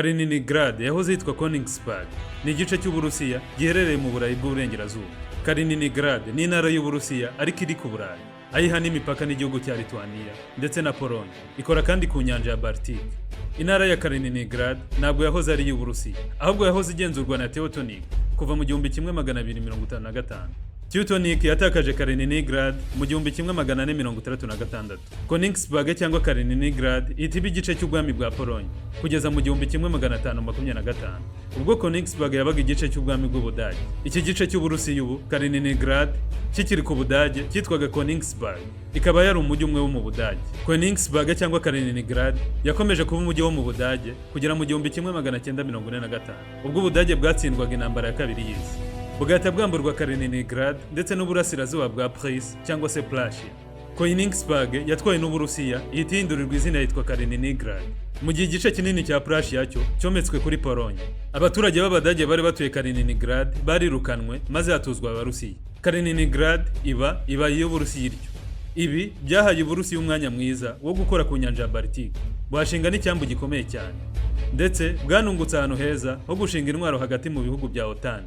Kaliningrad yahoze yitwa Königsberg ni igice cy'Uburusiya giherereye mu Burayi bw'Uburengerazuba. Kaliningrad ni intara y'Uburusiya ariko iri ku Burayi, ayiha n'imipaka n'igihugu cya Lithuania ndetse na Pologne. Ikora kandi ku nyanja ya Baltic. Intara ya Kaliningrad ntabwo yahoze ari iy'Uburusiya, ahubwo yahoze igenzurwa na Teutonig kuva mu 1255. Teutonig yatakaje Kaliningrad mu 1466. Königsberg cyangwa Kaliningrad itiba igice cy'ubwami bwa Pologne kugeza mu 1525. Ubwo Königsberg yabaga igice cy'ubwami bw'Ubudage. Iki gice cy'Uburusiya ubu Kaliningrad kikiri ku Budage cyitwaga Königsberg, ikaba yari umujyi umwe wo mu Budage. Königsberg cyangwa Kaliningrad yakomeje kuba umujyi wo mu Budage kugera mu 1945, ubwo Ubudage bwatsindwaga intambara ya kabiri y'isi. Bugahita bwamburwa Kaliningrad ndetse n'uburasirazuba bwa Prus cyangwa se Prussia. Königsberg yatwaye n'Uburusiya ihita ihindurirwa izina yitwa Kaliningrad, mu gihe igice kinini cya Prussia cyo cyometswe kuri Pologne. Abaturage b'Abadage bari batuye Kaliningrad barirukanwe maze hatuzwa Abarusiya. Kaliningrad iba iy'Uburusiya iryo. Ibi byahaye Uburusiya umwanya mwiza wo gukora ku nyanja ya Baltic, bwashinga n'icyambu gikomeye cyane, ndetse bwanungutse ahantu heza ho gushinga intwaro hagati mu bihugu bya OTAN.